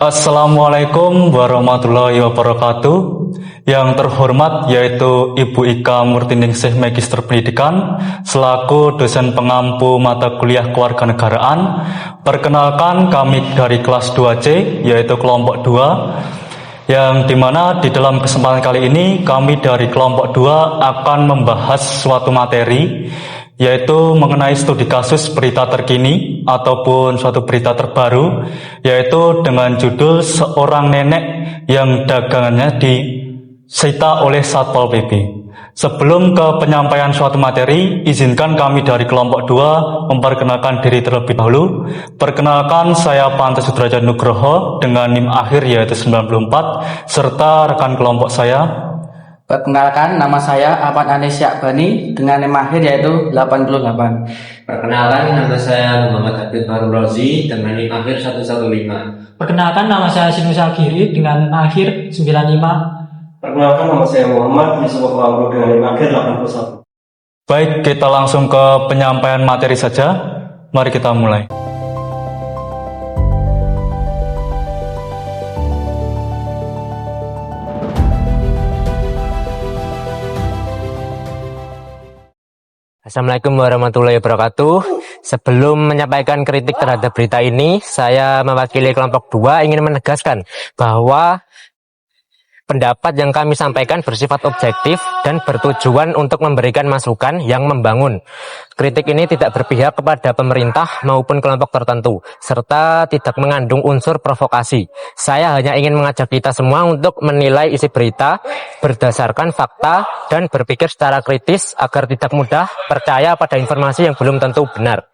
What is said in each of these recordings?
Assalamualaikum warahmatullahi wabarakatuh. Yang terhormat yaitu Ibu Ika Murtiningsih Magister Pendidikan selaku dosen pengampu mata kuliah kewarganegaraan. Perkenalkan, kami dari kelas 2C yaitu kelompok 2, yang dimana di dalam kesempatan kali ini kami dari kelompok 2 akan membahas suatu materi, yaitu mengenai studi kasus berita terkini ataupun suatu berita terbaru, yaitu dengan judul seorang nenek yang dagangannya disita oleh Satpol PP. Sebelum ke penyampaian suatu materi, izinkan kami dari kelompok 2 memperkenalkan diri terlebih dahulu. Perkenalkan, saya Pantes Sudrajat Nugroho dengan NIM akhir yaitu 94, serta rekan kelompok saya. Perkenalkan, nama saya Ahmad Anis Syakbani dengan nama akhir yaitu 88. Perkenalkan, nama saya Muhammad Habib Harun Rozi dengan NIM akhir 115. Perkenalkan, nama saya Sinus Agiri dengan akhir 95. Perkenalkan, nama saya Muhammad Yusuf Wahru dengan NIM akhir 81. Baik, kita langsung ke penyampaian materi saja. Mari kita mulai. Assalamualaikum warahmatullahi wabarakatuh. Sebelum menyampaikan kritik terhadap berita ini, saya mewakili kelompok 2 ingin menegaskan bahwa pendapat yang kami sampaikan bersifat objektif dan bertujuan untuk memberikan masukan yang membangun. Kritik ini tidak berpihak kepada pemerintah maupun kelompok tertentu, serta tidak mengandung unsur provokasi. Saya hanya ingin mengajak kita semua untuk menilai isi berita berdasarkan fakta dan berpikir secara kritis agar tidak mudah percaya pada informasi yang belum tentu benar.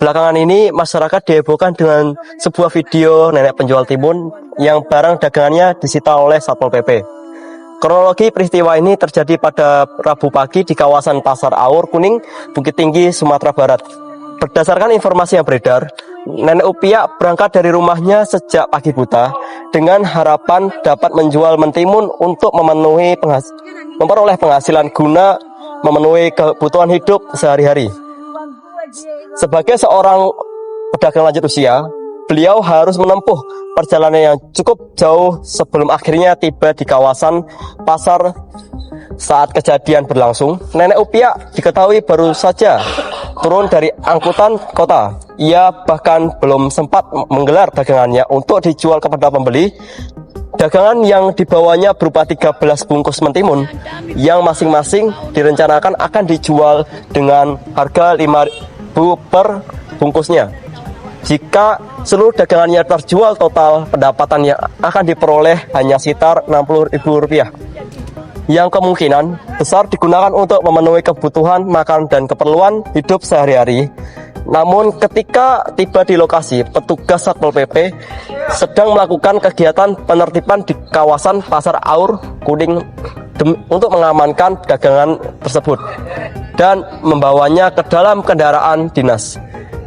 Belakangan ini masyarakat dihebohkan dengan sebuah video nenek penjual timun yang barang dagangannya disita oleh Satpol PP. Kronologi peristiwa ini terjadi pada Rabu pagi di kawasan Pasar Aur Kuning, Bukit Tinggi, Sumatera Barat. Berdasarkan informasi yang beredar, nenek Upiak berangkat dari rumahnya sejak pagi buta dengan harapan dapat menjual mentimun untuk memperoleh penghasilan guna memenuhi kebutuhan hidup sehari-hari. Sebagai seorang pedagang lanjut usia, beliau harus menempuh perjalanan yang cukup jauh sebelum akhirnya tiba di kawasan pasar. Saat kejadian berlangsung, nenek Upiak diketahui baru saja turun dari angkutan kota. Ia bahkan belum sempat menggelar dagangannya untuk dijual kepada pembeli. Dagangan yang dibawanya berupa 13 bungkus mentimun yang masing-masing direncanakan akan dijual dengan harga 5.000 per bungkusnya. Jika seluruh dagangannya terjual total, pendapatan yang akan diperoleh hanya sekitar Rp60.000, yang kemungkinan besar digunakan untuk memenuhi kebutuhan makan dan keperluan hidup sehari-hari. Namun ketika tiba di lokasi, petugas Satpol PP sedang melakukan kegiatan penertiban di kawasan Pasar Aur Kuning untuk mengamankan dagangan tersebut dan membawanya ke dalam kendaraan dinas.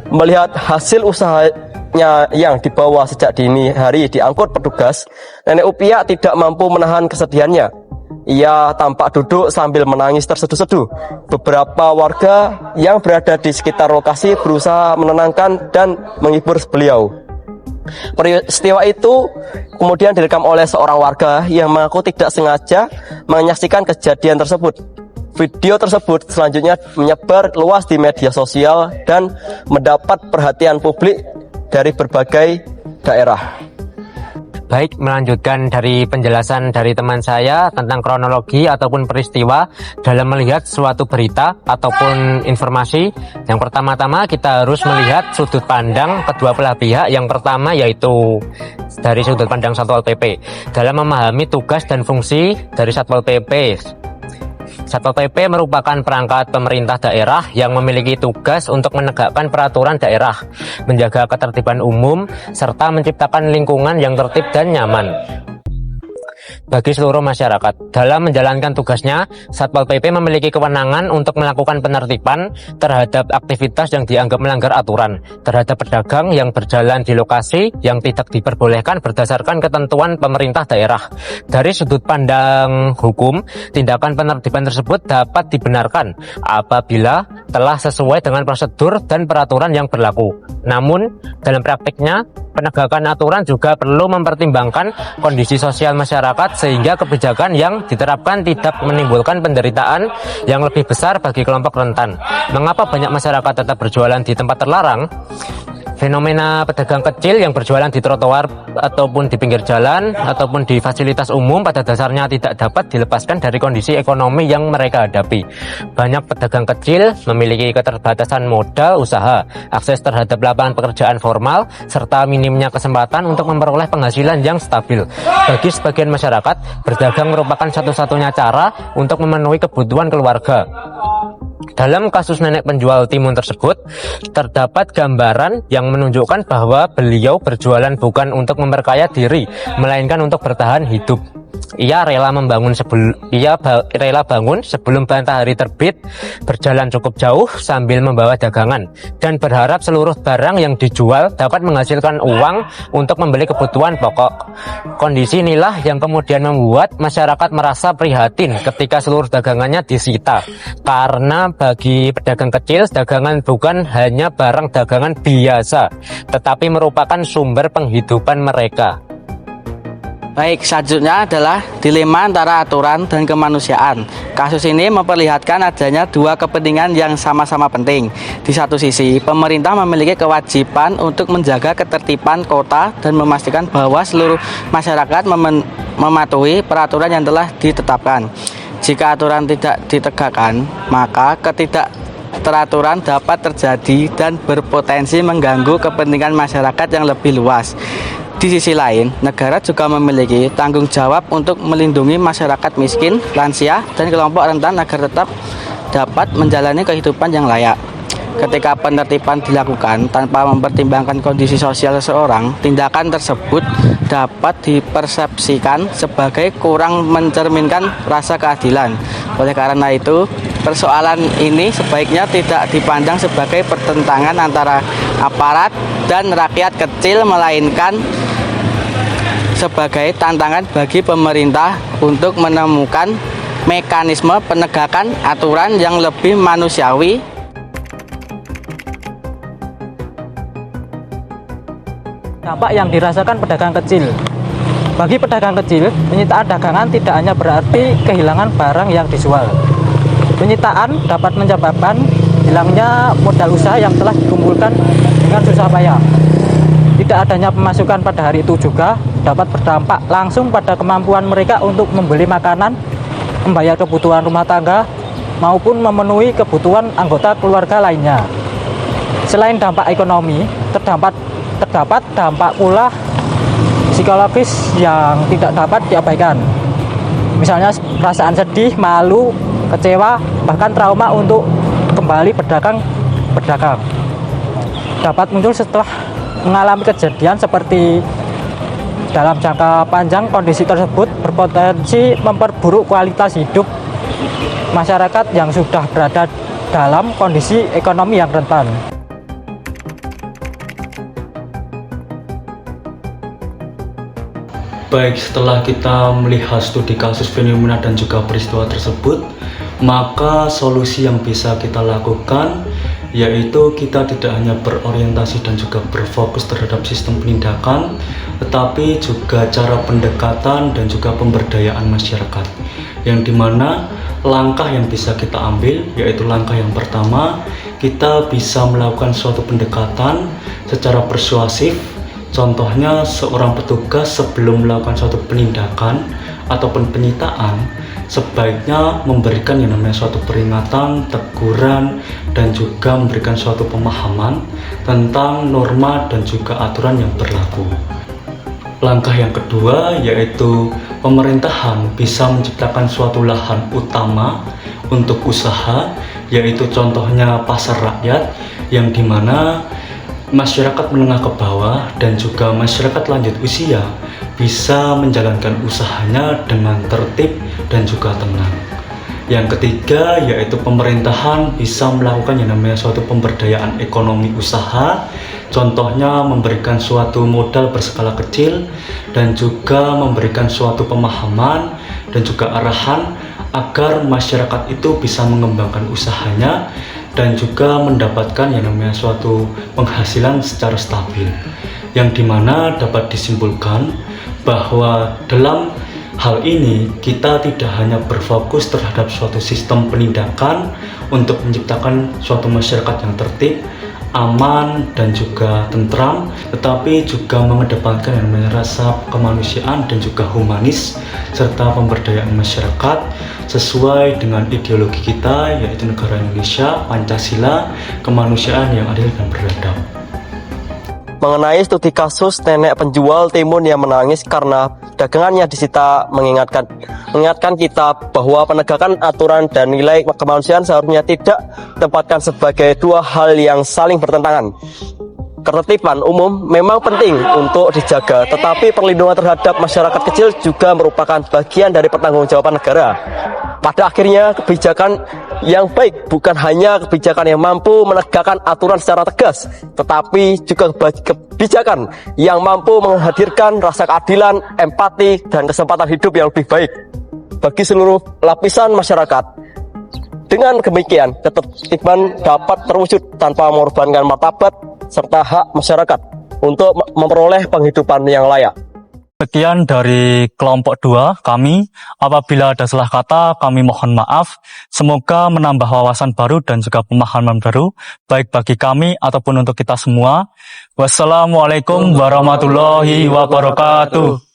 Melihat hasil usahanya yang dibawa sejak dini hari diangkut petugas, nenek Upiak tidak mampu menahan kesedihannya. Ia tampak duduk sambil menangis terseduh-seduh. Beberapa warga yang berada di sekitar lokasi berusaha menenangkan dan menghibur beliau. Peristiwa itu kemudian direkam oleh seorang warga yang mengaku tidak sengaja menyaksikan kejadian tersebut. Video tersebut selanjutnya menyebar luas di media sosial dan mendapat perhatian publik dari berbagai daerah. Baik, melanjutkan dari penjelasan dari teman saya tentang kronologi ataupun peristiwa dalam melihat suatu berita ataupun informasi. Yang pertama-tama kita harus melihat sudut pandang kedua belah pihak. Yang pertama yaitu dari sudut pandang Satpol PP dalam memahami tugas dan fungsi dari Satpol PP. Satpol PP merupakan perangkat pemerintah daerah yang memiliki tugas untuk menegakkan peraturan daerah, menjaga ketertiban umum, serta menciptakan lingkungan yang tertib dan nyaman bagi seluruh masyarakat. Dalam menjalankan tugasnya, Satpol PP memiliki kewenangan untuk melakukan penertiban terhadap aktivitas yang dianggap melanggar aturan, terhadap pedagang yang berjalan di lokasi yang tidak diperbolehkan berdasarkan ketentuan pemerintah daerah. Dari sudut pandang hukum, tindakan penertiban tersebut dapat dibenarkan apabila telah sesuai dengan prosedur dan peraturan yang berlaku. Namun, dalam praktiknya, penegakan aturan juga perlu mempertimbangkan kondisi sosial masyarakat sehingga kebijakan yang diterapkan tidak menimbulkan penderitaan yang lebih besar bagi kelompok rentan. Mengapa banyak masyarakat tetap berjualan di tempat terlarang? Fenomena pedagang kecil yang berjualan di trotoar ataupun di pinggir jalan ataupun di fasilitas umum pada dasarnya tidak dapat dilepaskan dari kondisi ekonomi yang mereka hadapi. Banyak pedagang kecil memiliki keterbatasan modal usaha, akses terhadap lapangan pekerjaan formal, serta minimnya kesempatan untuk memperoleh penghasilan yang stabil. Bagi sebagian masyarakat, berdagang merupakan satu-satunya cara untuk memenuhi kebutuhan keluarga. Dalam kasus nenek penjual timun tersebut, terdapat gambaran yang menunjukkan bahwa beliau berjualan bukan untuk memperkaya diri, melainkan untuk bertahan hidup. Ia rela bangun sebelum matahari terbit, berjalan cukup jauh sambil membawa dagangan, dan berharap seluruh barang yang dijual dapat menghasilkan uang untuk membeli kebutuhan pokok. Kondisi inilah yang kemudian membuat masyarakat merasa prihatin ketika seluruh dagangannya disita. Karena bagi pedagang kecil, dagangan bukan hanya barang dagangan biasa, tetapi merupakan sumber penghidupan mereka. Baik, selanjutnya adalah dilema antara aturan dan kemanusiaan. Kasus ini memperlihatkan adanya dua kepentingan yang sama-sama penting. Di satu sisi, pemerintah memiliki kewajiban untuk menjaga ketertiban kota dan memastikan bahwa seluruh masyarakat mematuhi peraturan yang telah ditetapkan. Jika aturan tidak ditegakkan, maka ketidakteraturan dapat terjadi dan berpotensi mengganggu kepentingan masyarakat yang lebih luas. Di sisi lain, negara juga memiliki tanggung jawab untuk melindungi masyarakat miskin, lansia, dan kelompok rentan agar tetap dapat menjalani kehidupan yang layak. Ketika penertiban dilakukan tanpa mempertimbangkan kondisi sosial seseorang, tindakan tersebut dapat dipersepsikan sebagai kurang mencerminkan rasa keadilan. Oleh karena itu, persoalan ini sebaiknya tidak dipandang sebagai pertentangan antara aparat dan rakyat kecil, melainkan sebagai tantangan bagi pemerintah untuk menemukan mekanisme penegakan aturan yang lebih manusiawi. Dampak yang dirasakan pedagang kecil. Bagi pedagang kecil, penyitaan dagangan tidak hanya berarti kehilangan barang yang dijual. Penyitaan dapat menyebabkan hilangnya modal usaha yang telah dikumpulkan dengan susah payah. Tidak adanya pemasukan pada hari itu juga dapat berdampak langsung pada kemampuan mereka untuk membeli makanan, membayar kebutuhan rumah tangga, maupun memenuhi kebutuhan anggota keluarga lainnya. Selain dampak ekonomi, terdapat dampak pula psikologis yang tidak dapat diabaikan. Misalnya perasaan sedih, malu, kecewa, bahkan trauma untuk kembali berdagang. Dapat muncul setelah mengalami kejadian seperti dalam jangka panjang. Kondisi tersebut berpotensi memperburuk kualitas hidup masyarakat yang sudah berada dalam kondisi ekonomi yang rentan. Baik, setelah kita melihat studi kasus fenomena dan juga peristiwa tersebut, maka solusi yang bisa kita lakukan yaitu kita tidak hanya berorientasi dan juga berfokus terhadap sistem penindakan, tetapi juga cara pendekatan dan juga pemberdayaan masyarakat, yang dimana langkah yang bisa kita ambil yaitu langkah yang pertama, kita bisa melakukan suatu pendekatan secara persuasif. Contohnya, seorang petugas sebelum melakukan suatu penindakan ataupun penyitaan sebaiknya memberikan yang namanya suatu peringatan, teguran, dan juga memberikan suatu pemahaman tentang norma dan juga aturan yang berlaku. Langkah yang kedua yaitu pemerintahan bisa menciptakan suatu lahan utama untuk usaha, yaitu contohnya pasar rakyat, yang dimana masyarakat menengah ke bawah dan juga masyarakat lanjut usia bisa menjalankan usahanya dengan tertib dan juga tenang. Yang ketiga yaitu pemerintahan bisa melakukan yang namanya suatu pemberdayaan ekonomi usaha, contohnya memberikan suatu modal berskala kecil dan juga memberikan suatu pemahaman dan juga arahan agar masyarakat itu bisa mengembangkan usahanya dan juga mendapatkan yang namanya suatu penghasilan secara stabil, yang dimana dapat disimpulkan bahwa dalam hal ini kita tidak hanya berfokus terhadap suatu sistem penindakan untuk menciptakan suatu masyarakat yang tertib, aman dan juga tentram, tetapi juga mengedepankan yang namanya rasa kemanusiaan dan juga humanis serta pemberdayaan masyarakat sesuai dengan ideologi kita, yaitu negara Indonesia, Pancasila, kemanusiaan yang adil dan beradab. Mengenai studi kasus nenek penjual timun yang menangis karena dagangannya disita, mengingatkan kita bahwa penegakan aturan dan nilai kemanusiaan seharusnya tidak ditempatkan sebagai dua hal yang saling bertentangan. Ketertiban umum memang penting untuk dijaga, tetapi perlindungan terhadap masyarakat kecil juga merupakan bagian dari pertanggungjawaban negara. Pada akhirnya, kebijakan yang baik bukan hanya kebijakan yang mampu menegakkan aturan secara tegas, tetapi juga kebijakan yang mampu menghadirkan rasa keadilan, empati, dan kesempatan hidup yang lebih baik bagi seluruh lapisan masyarakat. Dengan demikian, ketertiban dapat terwujud tanpa mengorbankan martabat serta hak masyarakat untuk memperoleh penghidupan yang layak. Sekian dari kelompok 2 kami. Apabila ada salah kata, kami mohon maaf. Semoga menambah wawasan baru dan juga pemahaman baru, baik bagi kami ataupun untuk kita semua. Wassalamualaikum warahmatullahi wabarakatuh.